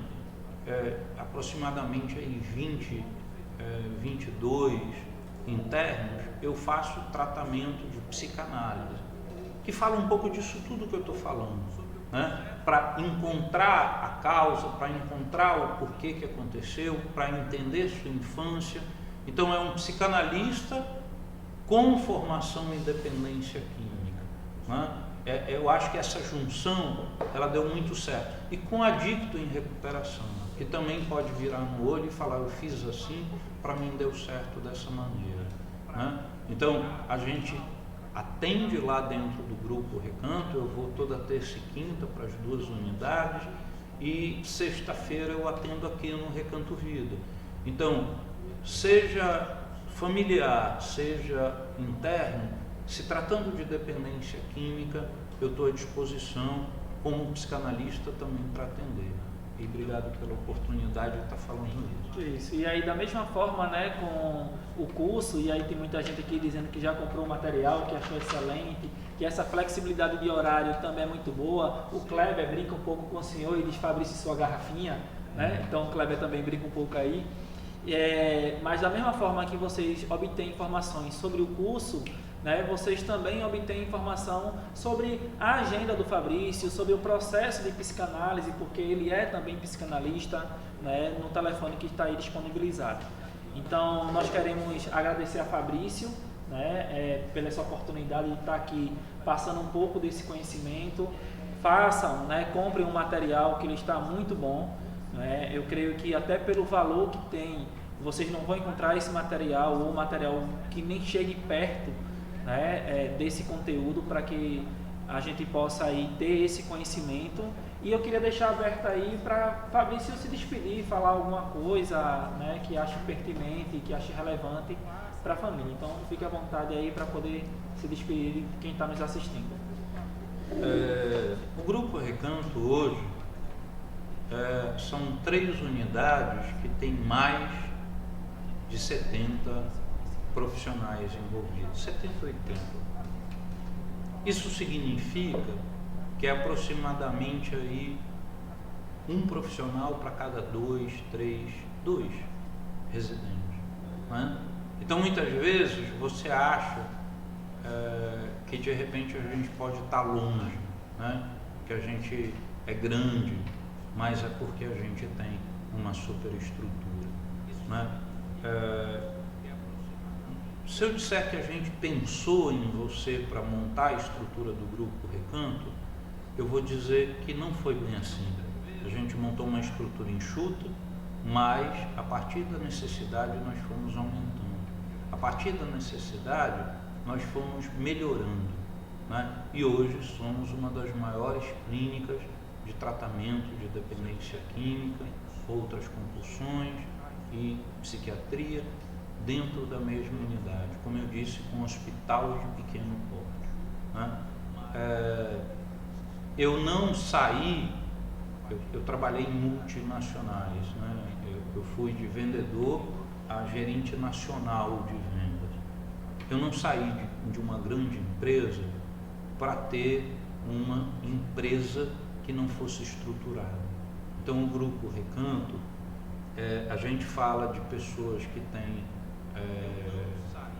aproximadamente aí 22 internos, eu faço tratamento de psicanálise, que fala um pouco disso tudo que eu estou falando. Né? Para encontrar a causa, para encontrar o porquê que aconteceu, para entender sua infância. Então é um psicanalista com formação em dependência química. Né? Eu acho que essa junção ela deu muito certo. E com adicto em recuperação, que também pode virar no olho e falar, eu fiz assim, para mim deu certo dessa maneira. Né? Então a gente atende lá dentro do grupo Recanto, eu vou toda terça e quinta para as 2 unidades e sexta-feira eu atendo aqui no Recanto Vida. Então, seja familiar, seja interno, se tratando de dependência química, eu estou à disposição como psicanalista também para atender. E obrigado pela oportunidade de estar falando isso.
Isso. E aí da mesma forma, né, com o curso, e aí tem muita gente aqui dizendo que já comprou o material, que achou excelente, que essa flexibilidade de horário também é muito boa. O Kleber brinca um pouco com o senhor e diz, Fabrício, sua garrafinha, né? Então o Kleber também brinca um pouco aí. Mas da mesma forma que vocês obtêm informações sobre o curso, né, vocês também obtêm informação sobre a agenda do Fabrício, sobre o processo de psicanálise, porque ele é também psicanalista, né, no telefone que está aí disponibilizado. Então, nós queremos agradecer a Fabrício, né, pela essa oportunidade de estar aqui passando um pouco desse conhecimento. Façam, né, comprem um material que ele está muito bom. Né? Eu creio que até pelo valor que tem, vocês não vão encontrar esse material ou material que nem chegue perto, né, desse conteúdo, para que a gente possa aí ter esse conhecimento. E eu queria deixar aberto aí para Fabrício se despedir, falar alguma coisa, né, que ache pertinente, que ache relevante para a família. Então fique à vontade aí para poder se despedir de quem está nos assistindo.
O Grupo Recanto hoje são 3 unidades que têm mais de 70 profissionais envolvidos, 70, 80. Isso significa que é aproximadamente aí um profissional para cada 2 residentes. Né? Então muitas vezes você acha que de repente a gente pode estar longe, né? Que a gente é grande, mas é porque a gente tem uma superestrutura, né? Se eu disser que a gente pensou em você para montar a estrutura do Grupo Recanto, eu vou dizer que não foi bem assim. A gente montou uma estrutura enxuta, mas a partir da necessidade nós fomos aumentando. A partir da necessidade nós fomos melhorando, né? E hoje somos uma das maiores clínicas de tratamento de dependência química, outras compulsões e psiquiatria dentro da mesma unidade, como eu disse, com hospital de pequeno porte, né? Eu não saí, eu trabalhei em multinacionais, né? Eu fui de vendedor a gerente nacional de vendas. Eu não saí de uma grande empresa para ter uma empresa que não fosse estruturada. Então o Grupo Recanto, a gente fala de pessoas que têm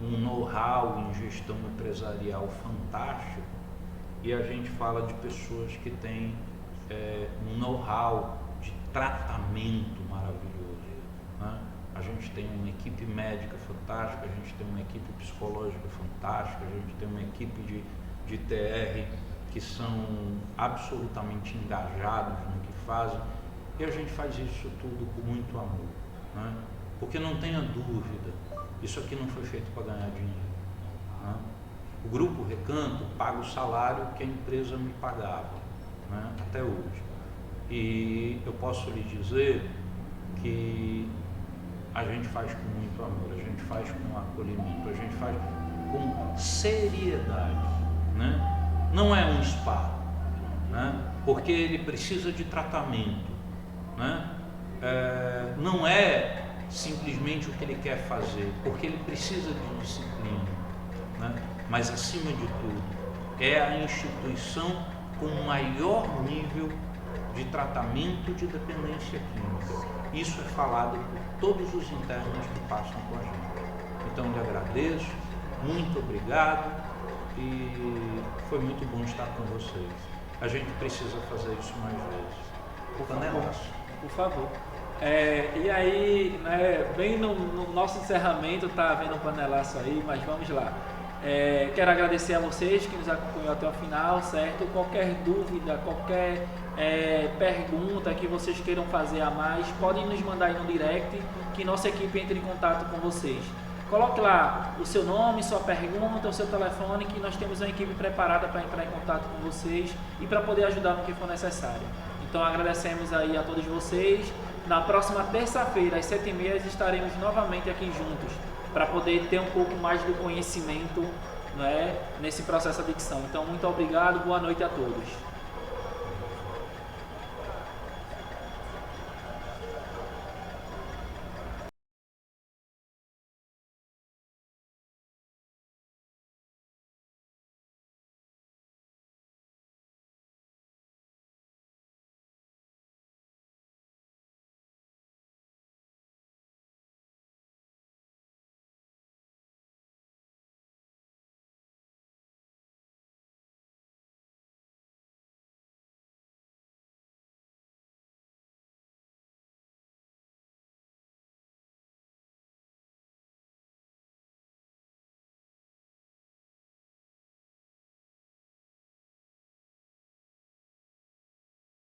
um know-how em gestão empresarial fantástico, e a gente fala de pessoas que têm um know-how de tratamento maravilhoso, né? A gente tem uma equipe médica fantástica, a gente tem uma equipe psicológica fantástica, a gente tem uma equipe de TR que são absolutamente engajados no que fazem, e a gente faz isso tudo com muito amor, né? Porque não tenha dúvida, isso aqui não foi feito para ganhar dinheiro, né? O Grupo Recanto paga o salário que a empresa me pagava, né, até hoje. E eu posso lhe dizer que a gente faz com muito amor, a gente faz com acolhimento, a gente faz com seriedade, né? Não é um spa, né? Porque ele precisa de tratamento, né? Não é simplesmente o que ele quer fazer, porque ele precisa de disciplina, né? Mas acima de tudo é a instituição com o maior nível de tratamento de dependência química. Isso é falado por todos os internos que passam com a gente. Então, lhe agradeço, muito obrigado, e foi muito bom estar com vocês. A gente precisa fazer isso mais vezes. Panelaço.
Por favor. E aí, né, bem no nosso encerramento, tá havendo um panelaço aí, mas vamos lá. Quero agradecer a vocês que nos acompanhou até o final, certo? Qualquer dúvida, qualquer pergunta que vocês queiram fazer a mais, podem nos mandar aí no direct, que nossa equipe entre em contato com vocês. Coloque lá o seu nome, sua pergunta, o seu telefone, que nós temos uma equipe preparada para entrar em contato com vocês e para poder ajudar no que for necessário. Então agradecemos aí a todos vocês. Na próxima terça-feira, às 7h30, estaremos novamente aqui juntos, para poder ter um pouco mais do conhecimento, né, nesse processo de adicção. Então, muito obrigado, boa noite a todos.